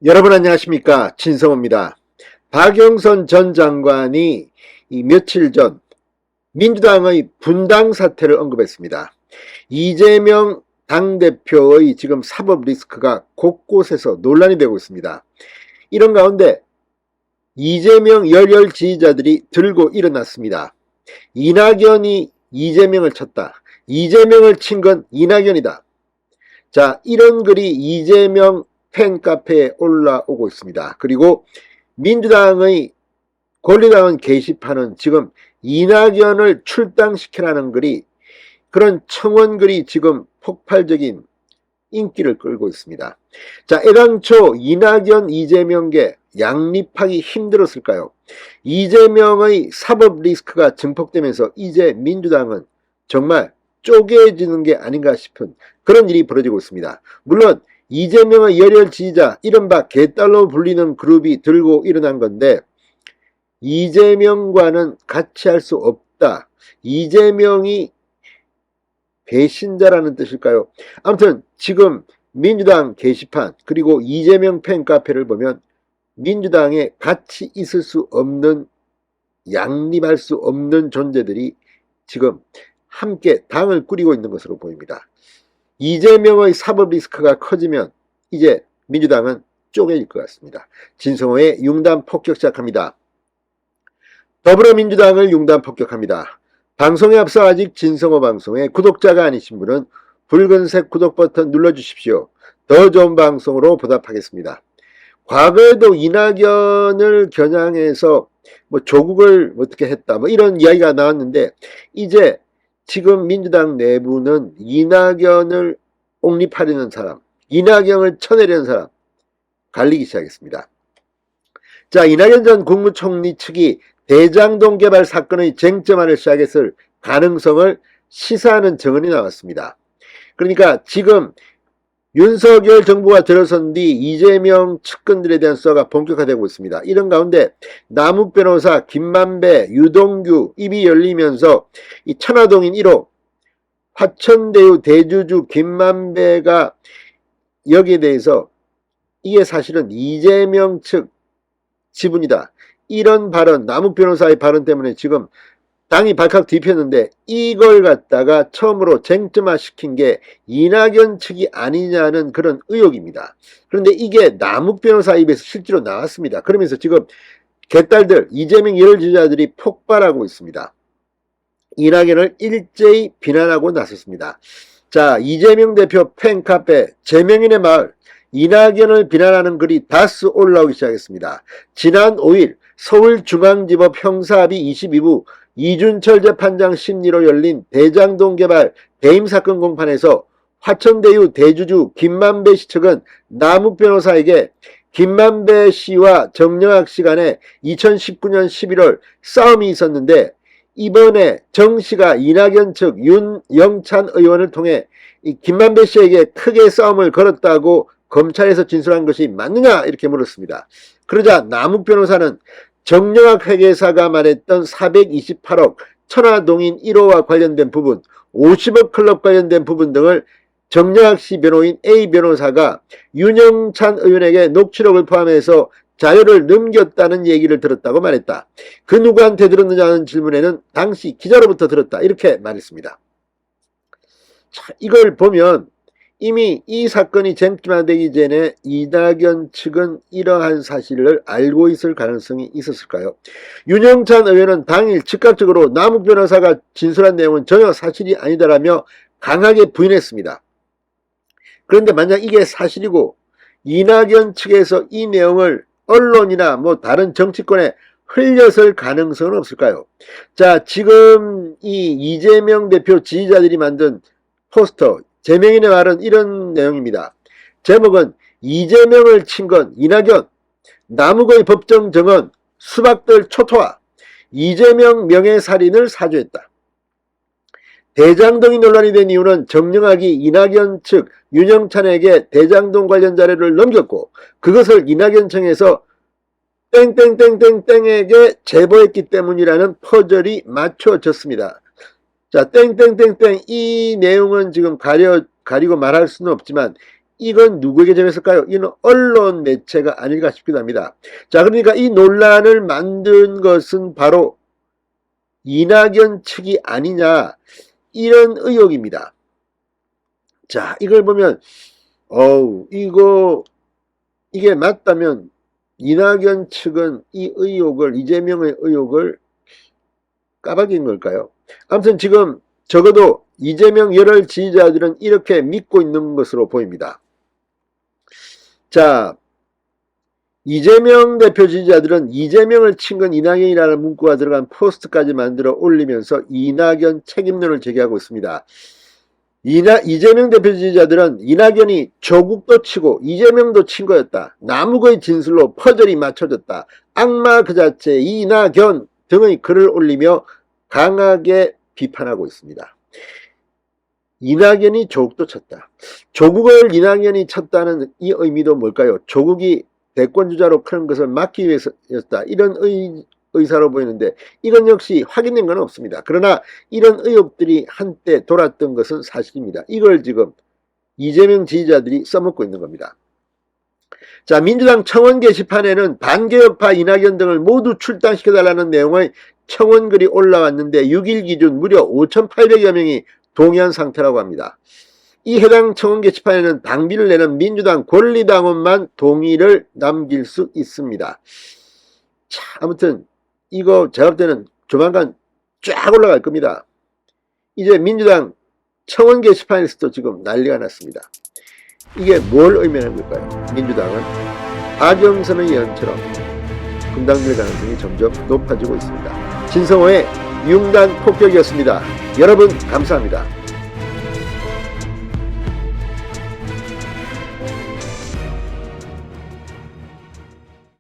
여러분 안녕하십니까, 진성호입니다. 박영선 전 장관이 며칠 전 민주당의 분당 사태를 언급했습니다. 이재명 당대표의 지금 사법 리스크가 곳곳에서 논란이 되고 있습니다. 이런 가운데 이재명 열혈 지지자들이 들고 일어났습니다. 이낙연이 이재명을 쳤다. 이재명을 친 건 이낙연이다. 자, 이런 글이 이재명 팬카페에 올라오고 있습니다. 그리고 민주당의 권리당원 게시판은 지금 이낙연을 출당시키라는 글이, 그런 청원글이 지금 폭발적인 인기를 끌고 있습니다. 자, 애당초 이낙연 이재명계 양립하기 힘들었을까요? 이재명의 사법 리스크가 증폭되면서 이제 민주당은 정말 쪼개지는 게 아닌가 싶은 그런 일이 벌어지고 있습니다. 물론 이재명의 열혈 지지자, 이른바 개딸로 불리는 그룹이 들고 일어난 건데, 이재명과는 같이 할 수 없다. 이재명이 배신자라는 뜻일까요? 아무튼 지금 민주당 게시판 그리고 이재명 팬카페를 보면 민주당에 같이 있을 수 없는, 양립할 수 없는 존재들이 지금 함께 당을 꾸리고 있는 것으로 보입니다. 이재명의 사법 리스크가 커지면 이제 민주당은 쪼개질 것 같습니다. 진성호의 융단 폭격 시작합니다. 더불어민주당을 융단 폭격합니다. 방송에 앞서 아직 진성호 방송에 구독자가 아니신 분은 붉은색 구독 버튼 눌러주십시오. 더 좋은 방송으로 보답하겠습니다. 과거에도 이낙연을 겨냥해서 조국을 어떻게 했다 이런 이야기가 나왔는데, 이제 지금 민주당 내부는 이낙연을 옹립하려는 사람, 이낙연을 쳐내려는 사람 갈리기 시작했습니다. 자, 이낙연 전 국무총리 측이 대장동 개발 사건의 쟁점화를 시작했을 가능성을 시사하는 증언이 나왔습니다. 그러니까 지금 윤석열 정부가 들어선 뒤 이재명 측근들에 대한 수사가 본격화되고 있습니다. 이런 가운데 남욱 변호사, 김만배, 유동규 입이 열리면서 이 천화동인 1호 화천대유 대주주 김만배가 여기에 대해서 이게 사실은 이재명 측 지분이다, 이런 발언, 남욱 변호사의 발언 때문에 지금 당이 발칵 뒤폈는데, 이걸 갖다가 처음으로 쟁점화시킨 게 이낙연 측이 아니냐는 그런 의혹입니다. 그런데 이게 남욱 변호사 입에서 실제로 나왔습니다. 그러면서 지금 개딸들, 이재명 열혈 지지자들이 폭발하고 있습니다. 이낙연을 일제히 비난하고 나섰습니다. 자, 이재명 대표 팬카페 제명인의 마을, 이낙연을 비난하는 글이 다수 올라오기 시작했습니다. 지난 5일 서울중앙지법 형사합의 22부 이준철 재판장 심리로 열린 대장동 개발 배임 사건 공판에서 화천대유 대주주 김만배 씨 측은 남욱 변호사에게 김만배 씨와 정영학 씨 간에 2019년 11월 싸움이 있었는데, 이번에 정 씨가 이낙연 측 윤영찬 의원을 통해 이 김만배 씨에게 크게 싸움을 걸었다고 검찰에서 진술한 것이 맞느냐, 이렇게 물었습니다. 그러자 남욱 변호사는 정영학 회계사가 말했던 428억 천화동인 1호와 관련된 부분, 50억 클럽 관련된 부분 등을 정영학 씨 변호인 A 변호사가 윤영찬 의원에게 녹취록을 포함해서 자료를 넘겼다는 얘기를 들었다고 말했다. 그 누구한테 들었느냐는 질문에는 당시 기자로부터 들었다, 이렇게 말했습니다. 자, 이걸 보면 이미 이 사건이 쟁점화되기 전에 이낙연 측은 이러한 사실을 알고 있을 가능성이 있었을까요? 윤영찬 의원은 당일 즉각적으로 남욱 변호사가 진술한 내용은 전혀 사실이 아니다라며 강하게 부인했습니다. 그런데 만약 이게 사실이고 이낙연 측에서 이 내용을 언론이나 다른 정치권에 흘렸을 가능성은 없을까요? 자, 지금 이 이재명 대표 지지자들이 만든 포스터, 제명인의 말은 이런 내용입니다. 제목은 이재명을 친 건 이낙연, 남욱의 법정 정언, 수박들 초토화, 이재명 명예살인을 사주했다. 대장동이 논란이 된 이유는 정영학이 이낙연 측 윤영찬에게 대장동 관련 자료를 넘겼고 그것을 이낙연청에서 땡땡땡땡땡에게 제보했기 때문이라는 퍼즐이 맞춰졌습니다. 자, 땡땡땡땡, 이 내용은 지금 가리고 말할 수는 없지만 이건 누구에게 전했을까요? 이는 언론 매체가 아닐까 싶기도 합니다. 자, 그러니까 이 논란을 만든 것은 바로 이낙연 측이 아니냐, 이런 의혹입니다. 자, 이걸 보면 이게 맞다면 이낙연 측은 이 의혹을, 이재명의 의혹을 까발린 걸까요? 아무튼 지금 적어도 이재명 열혈 지지자들은 이렇게 믿고 있는 것으로 보입니다. 자, 이재명 대표 지지자들은 이재명을 친 건 이낙연이라는 문구가 들어간 포스트까지 만들어 올리면서 이낙연 책임론을 제기하고 있습니다. 이재명 대표 지지자들은 이낙연이 조국도 치고 이재명도 친 거였다. 남욱의 진술로 퍼즐이 맞춰졌다. 악마 그 자체 이낙연 등의 글을 올리며 강하게 비판하고 있습니다. 이낙연이 조국도 쳤다. 조국을 이낙연이 쳤다는 이 의미도 뭘까요? 조국이 대권주자로 크는 것을 막기 위해서였다. 이런 의사로 보이는데 이건 역시 확인된 건 없습니다. 그러나 이런 의혹들이 한때 돌았던 것은 사실입니다. 이걸 지금 이재명 지지자들이 써먹고 있는 겁니다. 자, 민주당 청원 게시판에는 반개혁파 이낙연 등을 모두 출당시켜달라는 내용의 청원글이 올라왔는데 6일 기준 무려 5,800여 명이 동의한 상태라고 합니다. 이 해당 청원 게시판에는 당비를 내는 민주당 권리당원만 동의를 남길 수 있습니다. 자, 아무튼 이거 제가 볼 때는 조만간 쫙 올라갈 겁니다. 이제 민주당 청원 게시판에서도 지금 난리가 났습니다. 이게 뭘 의미하는 걸까요? 민주당은 박영선의 예언처럼 분당될 가능성이 점점 높아지고 있습니다. 진성호의 융단 폭격이었습니다. 여러분 감사합니다.